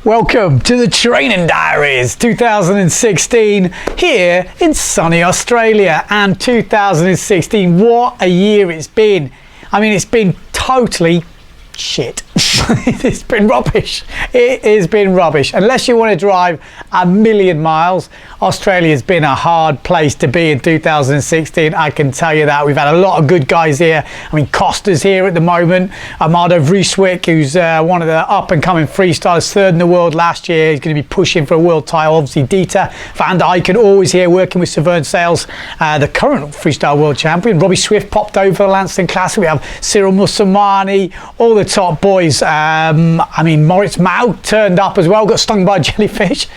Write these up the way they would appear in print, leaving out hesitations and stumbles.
Welcome to the Training Diaries 2016 here in sunny Australia. And 2016, what a year it's been. I mean, it's been totally shit. It's been rubbish. It has been rubbish. Unless you want to drive a million miles, Australia's been a hard place to be in 2016. I can tell you that. We've had a lot of good guys here. I mean, Costa's here at the moment. Amado Vrieswijk, who's one of the up-and-coming freestylers, third in the world last year. He's going to be pushing for a world title. Obviously, Dieter Van Dijken always here working with Severn Sales, the current freestyle world champion. Robbie Swift popped over the Lansing Classic. We have Cyril Musamani, all the top boys. I mean, Moritz Mao turned up as well, got stung by a jellyfish.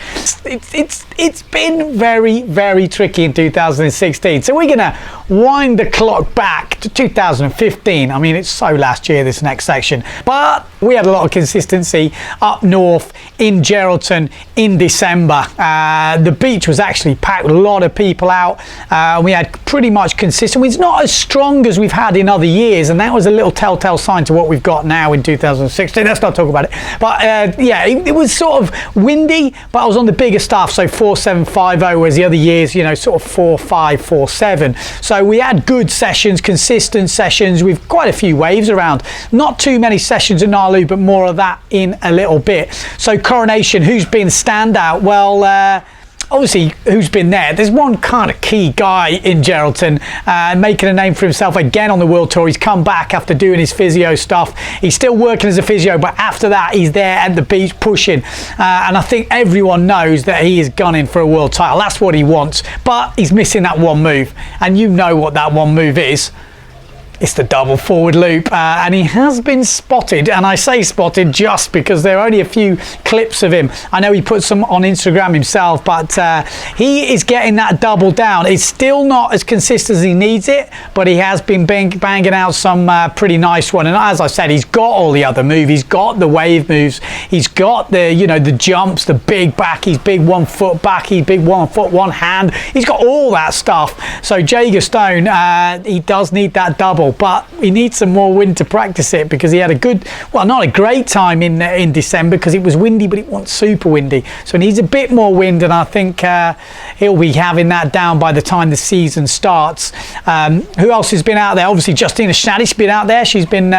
It's been very, very tricky in 2016. So we're going to wind the clock back to 2015. I mean, it's so last year, this next section. But we had a lot of consistency up north in Geraldton in December. The beach was actually packed with a lot of people out. We had pretty much consistent. It's not as strong as we've had in other years, and that was a little telltale sign to what we've got now in 2016. Let's not talk about it. But yeah, it was sort of windy, but I was on the bigger stuff, so 4750, whereas the other years, you know, sort of 4547. So we had good sessions, consistent sessions with quite a few waves around. Not too many sessions in Nalu, but more of that in a little bit. So Coronation, who's been standout? Well, obviously, who's been there? There's one kind of key guy in Geraldton making a name for himself again on the World Tour. He's come back after doing his physio stuff. He's still working as a physio, but after that, he's there at the beach pushing. And I think everyone knows that he is gunning for a world title. That's what he wants, but he's missing that one move. And you know what that one move is. It's the double forward loop, and he has been spotted, and I say spotted just because there are only a few clips of him. I know he put some on Instagram himself, but he is getting that double down. It's still not as consistent as he needs it, but he has been banging out some pretty nice one. And as I said, he's got all the other moves. He's got the wave moves. He's got the, you know, the jumps, the big back. He's big 1 foot back. He's big 1 foot, one hand. He's got all that stuff. So Jaeger Stone, he does need that double. But he needs some more wind to practice it, because he had a good, well, not a great time in December because it was windy, but it wasn't super windy. So he needs a bit more wind, and I think he'll be having that down by the time the season starts. Who else has been out there? Obviously, Justina Schnaddy's been out there. She's been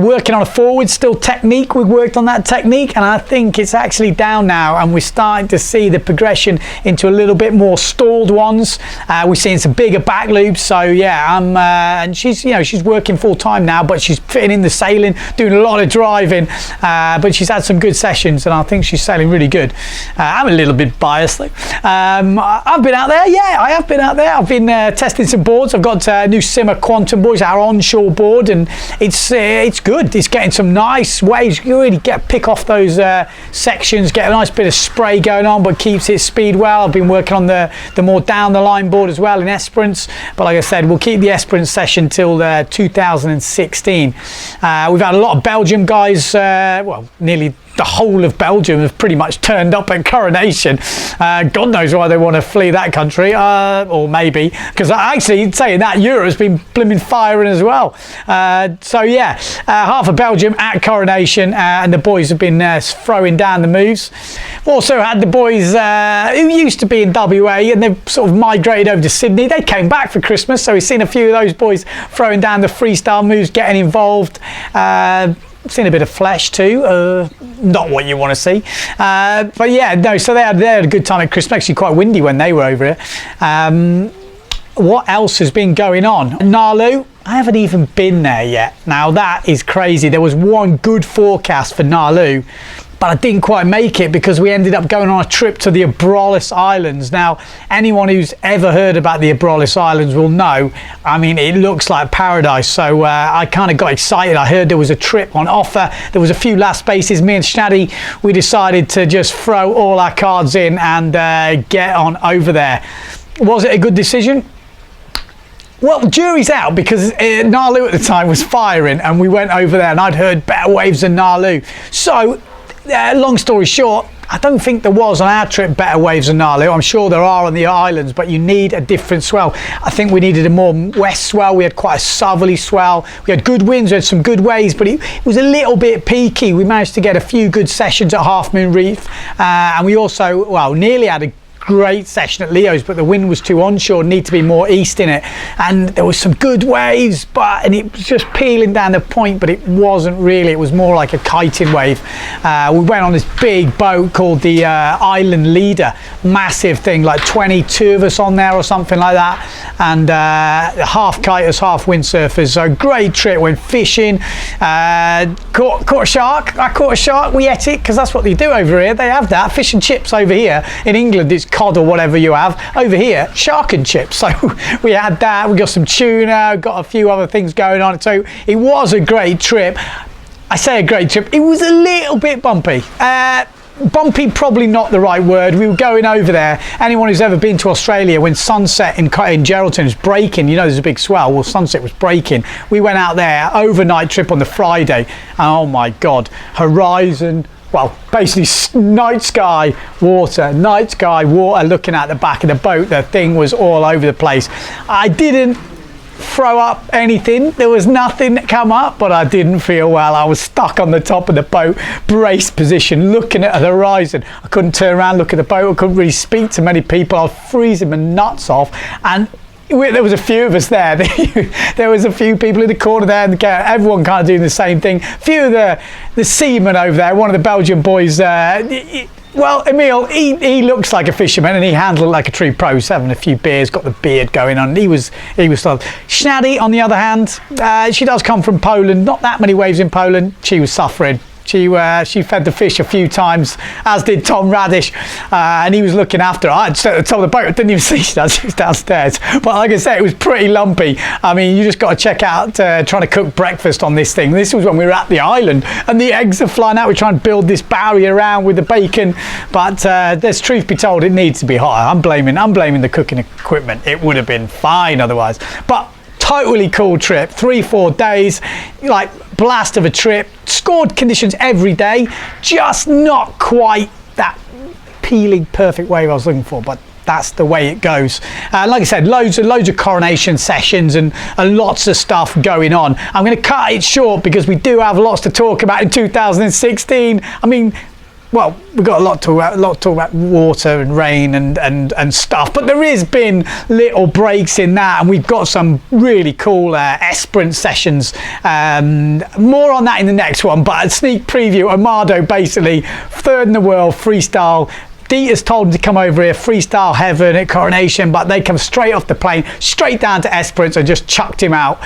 working on a forward, still technique. We've worked on that technique, and I think it's actually down now, and we're starting to see the progression into a little bit more stalled ones. We're seeing some bigger back loops. So yeah, and she's, you know, she's working full time now, but she's fitting in the sailing, doing a lot of driving, but she's had some good sessions, and I think she's sailing really good. I'm a little bit biased though. I've been out there. Yeah, I have been out there. I've been testing some boards. I've got new Simmer Quantum boards, our onshore board, and it's good. It's getting some nice waves. You really pick off those sections, get a nice bit of spray going on, but keeps its speed well. I've been working on the more down the line board as well in Esperance, but like I said, we'll keep the Esperance session till 2016. We've had a lot of Belgium guys, well, nearly the whole of Belgium have pretty much turned up at Coronation. God knows why they want to flee that country, or maybe because actually saying that Europe's been blooming firing as well. So yeah, half of Belgium at Coronation, and the boys have been throwing down the moves. We've also had the boys who used to be in WA, and they've sort of migrated over to Sydney. They came back for Christmas, so we've seen a few of those boys throwing down the freestyle moves, getting involved. Seen a bit of flesh too, not what you want to see, but yeah, no, so they had a good time at Christmas. Actually quite windy when they were over here. What else has been going on? Nalu, I haven't even been there yet. Now that is crazy. There was one good forecast for Nalu, but I didn't quite make it because we ended up going on a trip to the Abrolhos Islands. Now, anyone who's ever heard about the Abrolhos Islands will know, I mean, it looks like paradise. So I kind of got excited. I heard there was a trip on offer. There was a few last spaces. Me and Schnaddy, we decided to just throw all our cards in and get on over there. Was it a good decision? Well, jury's out, because Nalu at the time was firing, and we went over there and I'd heard better waves than Nalu. So long story short, I don't think there was on our trip better waves than Nalu. I'm sure there are on the islands, but you need a different swell. I think we needed a more west swell. We had quite a southerly swell. We had good winds, we had some good waves, but it was a little bit peaky. We managed to get a few good sessions at Half Moon Reef, and we also, well, nearly had a great session at Leo's, but the wind was too onshore, need to be more east in it, and there was some good waves, and it was just peeling down the point, but it wasn't really, it was more like a kiting wave. We went on this big boat called the Island Leader, massive thing, like 22 of us on there or something like that, and half kiters, half windsurfers. So great trip. Went fishing, caught a shark. I caught a shark, we ate it, because that's what they do over here. They have that, fish and chips over here. In England it's cod or whatever you have. Over here, shark and chips. So we had that, we got some tuna, got a few other things going on. So it was a great trip. I say a great trip, it was a little bit bumpy. Bumpy, probably not the right word. We were going over there. Anyone who's ever been to Australia, when sunset in Geraldton is breaking, you know there's a big swell. Well, sunset was breaking. We went out there, overnight trip on the Friday. And oh my God, horizon, well, basically night sky water, looking at the back of the boat. The thing was all over the place. I didn't throw up anything, there was nothing that come up, but I didn't feel well. I was stuck on the top of the boat, braced position, looking at the horizon. I couldn't turn around, look at the boat. I couldn't really speak to many people. I was freezing my nuts off, and there was a few of us there. There was a few people in the corner there, and everyone kind of doing the same thing. A few of the seamen over there, one of the Belgian boys, well, Emil, he looks like a fisherman, and he handled it like a true pro. He's having a few beers, got the beard going on. He was sort of Schnaddy, on the other hand, she does come from Poland. Not that many waves in Poland. She was suffering. She fed the fish a few times, as did Tom Radish, and he was looking after her. I had stood at the top of the boat, I didn't even see she was downstairs. But like I said, it was pretty lumpy. I mean, you just got to check out trying to cook breakfast on this thing. This was when we were at the island, and the eggs are flying out. We're trying to build this barrier around with the bacon, but there's truth be told, it needs to be hotter. I'm blaming the cooking equipment. It would have been fine otherwise. But totally cool trip, 3-4 days, like blast of a trip. Scored conditions every day, just not quite that peeling perfect wave I was looking for, but that's the way it goes. Like I said, loads of coronation sessions and lots of stuff going on. I'm going to cut it short because we do have lots to talk about in 2016. I mean, well, we've got a lot to talk about water and rain and stuff, but there has been little breaks in that, and we've got some really cool Esperance sessions. More on that in the next one, but a sneak preview. Amado, basically third in the world freestyle. Dieter's told him to come over here, freestyle heaven at Coronation, but they come straight off the plane, straight down to Esperance, and just chucked him out.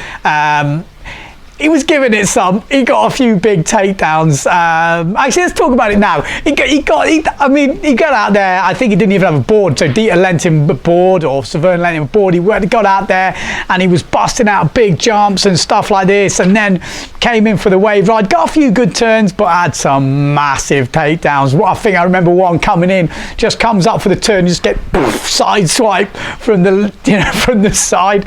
He was giving it some. He got a few big takedowns. Actually, let's talk about it now. He got out there. I think he didn't even have a board, so Dieter lent him a board, or Severn lent him a board. He got out there and he was busting out big jumps and stuff like this, and then came in for the wave ride. Got a few good turns, but had some massive takedowns. I think I remember one coming in, just comes up for the turn, just get side swipe from the side.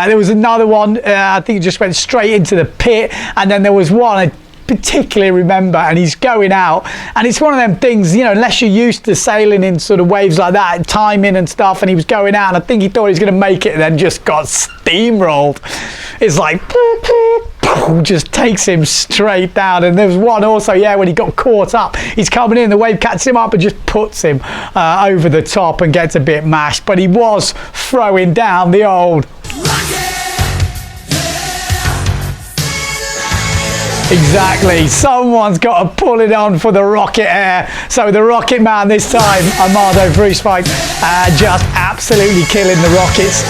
There was another one. I think he just went straight into the pit, and then there was one I particularly remember, and he's going out, and it's one of them things, you know, unless you're used to sailing in sort of waves like that, timing and stuff, and he was going out, and I think he thought he was going to make it, and then just got steamrolled. It's like just takes him straight down. And there was one also, when he got caught up, he's coming in, the wave catches him up and just puts him over the top and gets a bit mashed, but he was throwing down the old Exactly, someone's got to pull it on for the Rocket Air. So the Rocket Man this time, Amado Vrieswijk, just absolutely killing the rockets.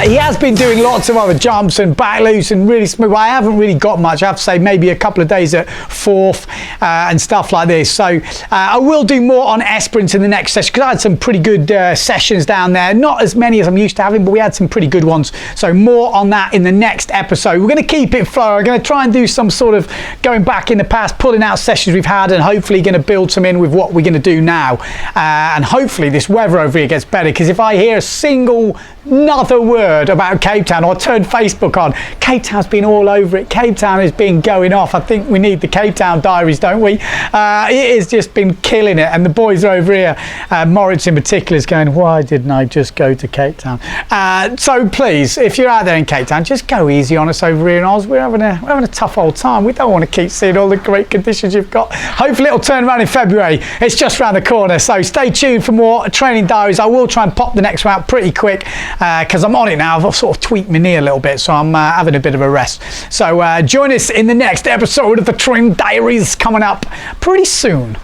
He has been doing lots of other jumps and back loose and really smooth. I haven't really got much. I have to say maybe a couple of days at Forth and stuff like this. So I will do more on Esperance in the next session, because I had some pretty good sessions down there. Not as many as I'm used to having, but we had some pretty good ones. So more on that in the next episode. We're going to keep it flow. We're going to try and do some sort of going back in the past, pulling out sessions we've had, and hopefully going to build some in with what we're going to do now. And hopefully this weather over here gets better, because if I hear a single another word about Cape Town or turned Facebook on. Cape Town's been all over it. Cape Town has been going off. I think we need the Cape Town Diaries, don't we? It has just been killing it, and the boys are over here, Moritz in particular, is going, why didn't I just go to Cape Town? So please, if you're out there in Cape Town, just go easy on us over here in Oz. We're having a tough old time. We don't want to keep seeing all the great conditions you've got. Hopefully it'll turn around in February. It's just around the corner, so stay tuned for more Training Diaries. I will try and pop the next one out pretty quick because I'm on it now. I've sort of tweaked my knee a little bit, so I'm having a bit of a rest. So join us in the next episode of the Training Diaries coming up pretty soon.